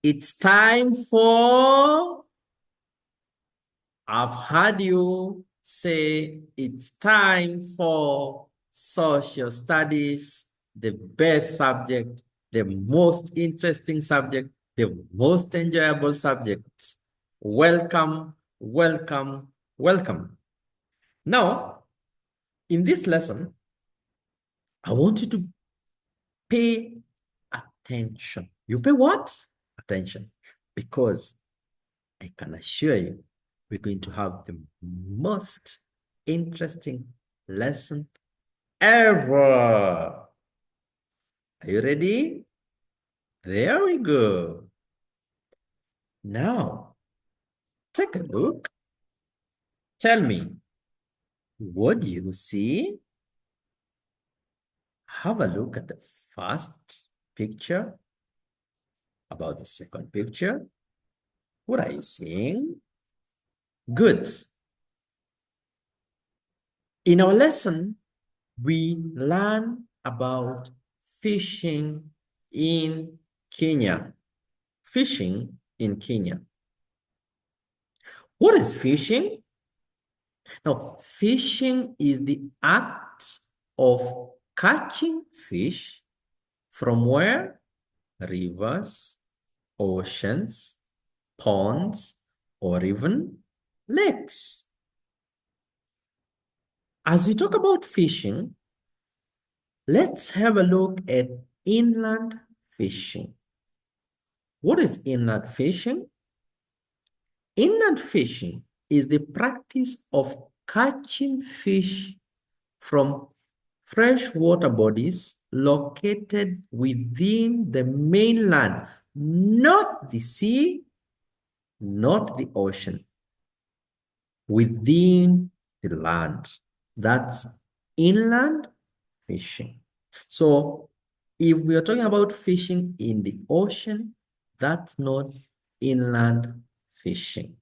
It's time for, I've heard you say it's time for social studies, the best subject, the most interesting subject, the most enjoyable subject. Welcome, welcome, welcome. Now, in this lesson, I want you to pay attention. You pay what? Attention. Because I can assure you, we're going to have the most interesting lesson ever. Are you ready? There we go. Now, take a look. Tell me, what do you see? Have a look at the first picture, about the second picture. What are you seeing? Good. In our lesson, we learn about fishing in Kenya. Fishing in Kenya. What is fishing? Now, fishing is the act of catching fish from where? Rivers, oceans, ponds, or even lakes. As we talk about fishing, let's have a look at inland fishing. What is inland fishing? Inland fishing is the practice of catching fish from freshwater bodies located within the mainland, not the sea, not the ocean, within the land. That's inland fishing. So if we are talking about fishing in the ocean, that's not inland fishing.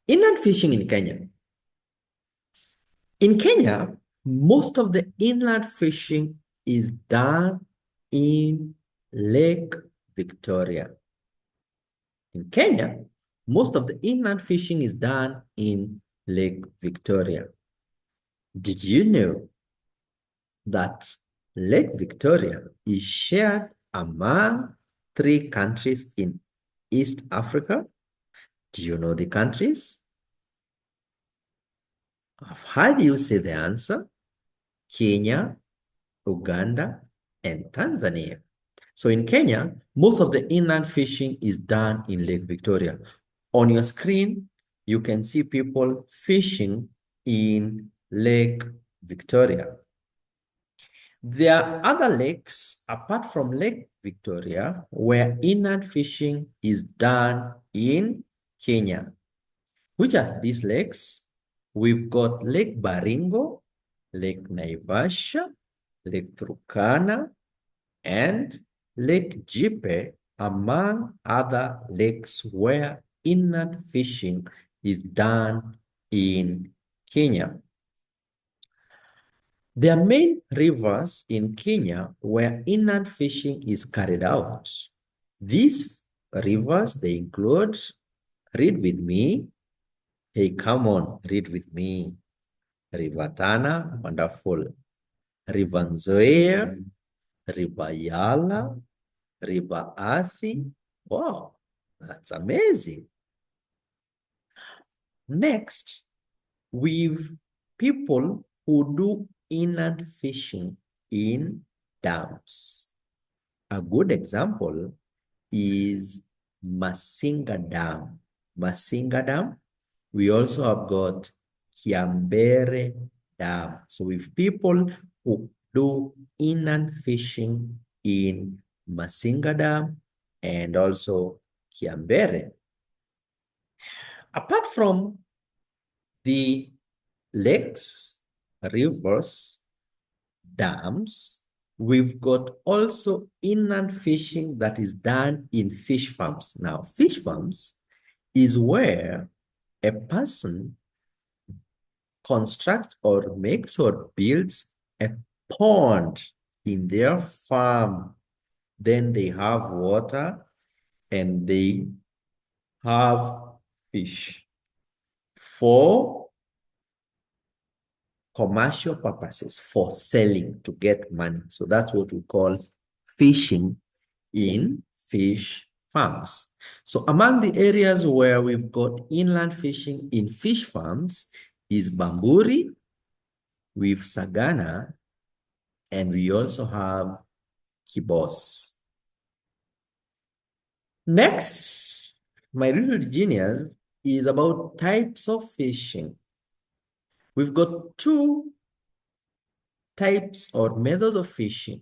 Inland fishing in Kenya. In Kenya, most of the inland fishing is done in Lake Victoria. In Kenya, most of the inland fishing is done in Lake Victoria. Did you know that Lake Victoria is shared among 3 countries in East Africa? Do you know the countries? I've heard you say the answer: Kenya, Uganda, and Tanzania. So in Kenya, most of the inland fishing is done in Lake Victoria. On your screen, you can see people fishing in Lake Victoria. There are other lakes apart from Lake Victoria where inland fishing is done in Kenya. Which are these lakes? We've got Lake Baringo, Lake Naivasha, Lake Turkana, and Lake Jipe, among other lakes where inland fishing is done in Kenya. There are main rivers in Kenya where inland fishing is carried out. These rivers, they include, read with me. Hey, come on, read with me. River Tana, wonderful. River Nzoia, River Yala, River Athi. Wow, that's amazing. Next, we've people who do inland fishing in dams. A good example is Masinga Dam. Masinga Dam. We also have got Kiambere Dam. So with people who do inland fishing in Masinga Dam and also Kiambere. Apart from the lakes, rivers, dams, we've got also inland fishing that is done in fish farms. Now, fish farms is where a person constructs or makes or builds a pond in their farm. then they have water, and they have fish for commercial purposes, for selling to get money. So that's what we call fishing in fish farms. So among the areas where we've got inland fishing in fish farms is Bamburi, with Sagana, and we also have Kibos. Next, my little genius is about types of fishing. We've got two types or methods of fishing.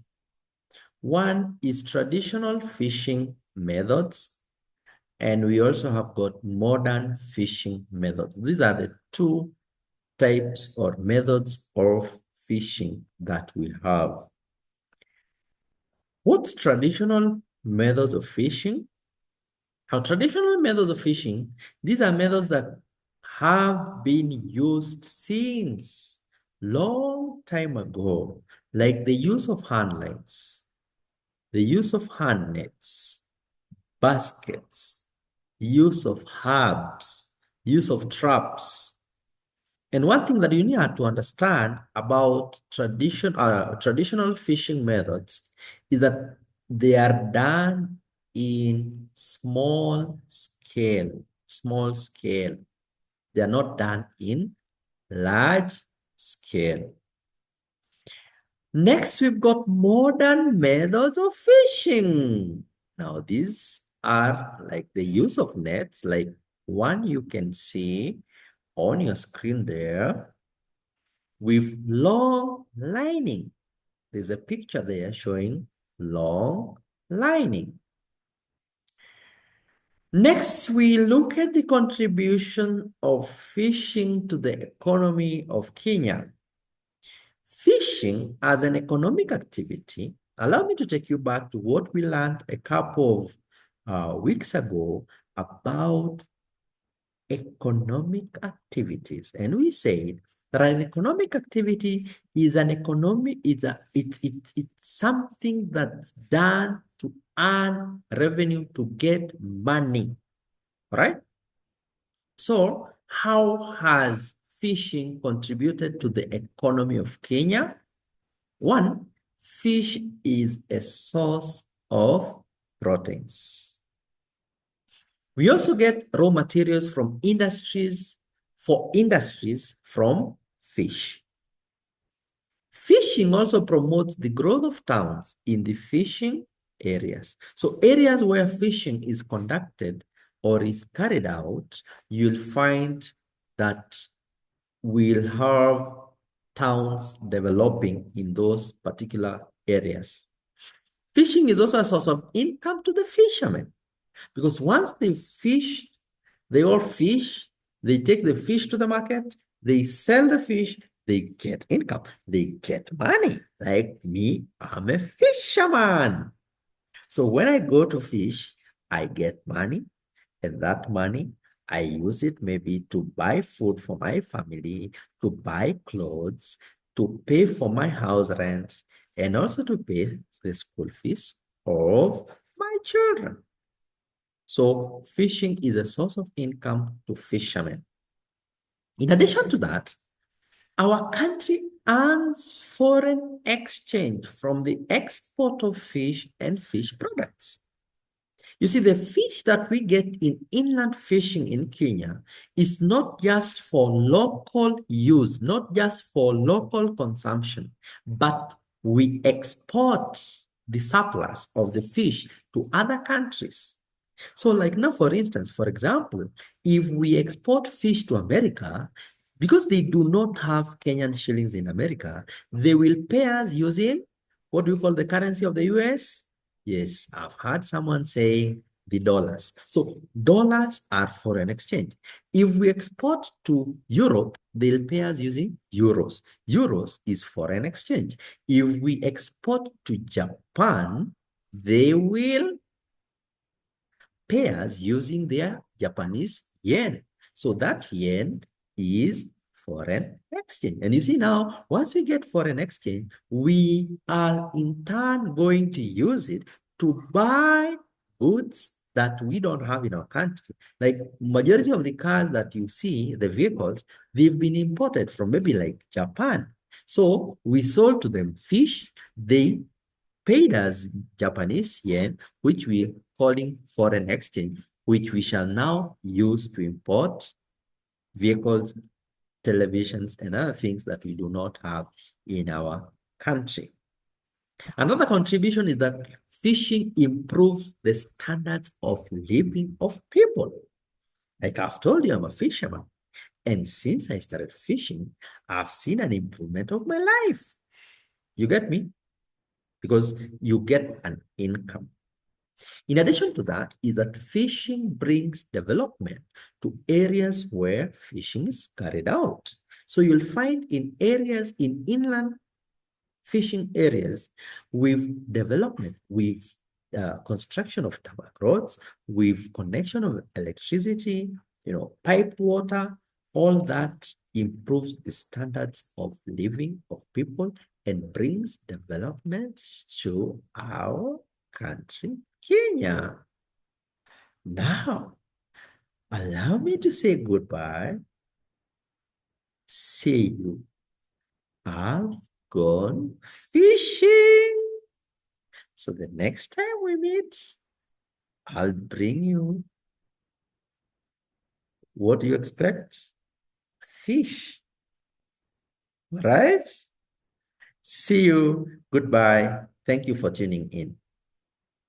One is traditional fishing methods, and we also have got modern fishing methods. These are the two types or methods of fishing that we have. What's traditional methods of fishing? Our traditional methods of fishing, these are methods that have been used since long time ago, like the use of hand lines, the use of hand nets, baskets, use of harbs, use of traps. And one thing that you need to understand about traditional fishing methods is that they are done in small scale. They are not done in large scale. Next, we've got modern methods of fishing. Now, these are like the use of nets, like one you can see on your screen there, with long lining. There's a picture there showing long lining. Next, we look at the contribution of fishing to the economy of Kenya. Fishing as an economic activity, allow me to take you back to what we learned a couple of weeks ago about economic activities. And we said that an economic activity is it's something that's done to earn revenue, to get money, right? So how has fishing contributed to the economy of Kenya? One, fish is a source of proteins. We also get raw materials from industries, from fish. Fishing also promotes the growth of towns in the fishing areas. So areas where fishing is conducted or is carried out, you'll find that we'll have towns developing in those particular areas. Fishing is also a source of income to the fishermen, because once they fish, they all fish, they take the fish to the market, they sell the fish, they get income, they get money. Like me, I'm a fisherman. So when I go to fish, I get money, and that money, I use it maybe to buy food for my family, to buy clothes, to pay for my house rent, and also to pay the school fees of my children. So fishing is a source of income to fishermen. In addition to that, our country earns foreign exchange from the export of fish and fish products. You see, the fish that we get in inland fishing in Kenya is not just for local use, not just for local consumption, but we export the surplus of the fish to other countries. So like now, for instance, for example, if we export fish to America, because they do not have Kenyan shillings in America, they will pay us using what we call the currency of the US. Yes, I've heard someone saying the dollars. So dollars are foreign exchange. If we export to Europe, they'll pay us using euros. Euros is foreign exchange. If we export to Japan, they will pay us using their Japanese yen. So that yen is foreign exchange. And you see now, once we get foreign exchange, we are in turn going to use it to buy goods that we don't have in our country. Like majority of the cars that you see, the vehicles, they've been imported from maybe like Japan. So we sold to them fish. They paid us Japanese yen, which we calling foreign exchange, which we shall now use to import vehicles, televisions, and other things that we do not have in our country. Another contribution is that fishing improves the standards of living of people. Like I've told you, I'm a fisherman. And since I started fishing, I've seen an improvement of my life. You get me? Because you get an income. In addition to that, is that fishing brings development to areas where fishing is carried out. So you'll find in areas in inland fishing areas with development, with construction of tarmac roads, with connection of electricity, pipe water, all that improves the standards of living of people and brings development to our country, Kenya. Now, allow me to say goodbye. See you. I've gone fishing. So the next time we meet, I'll bring you what do you expect? Fish. Right? See you. Goodbye. Thank you for tuning in.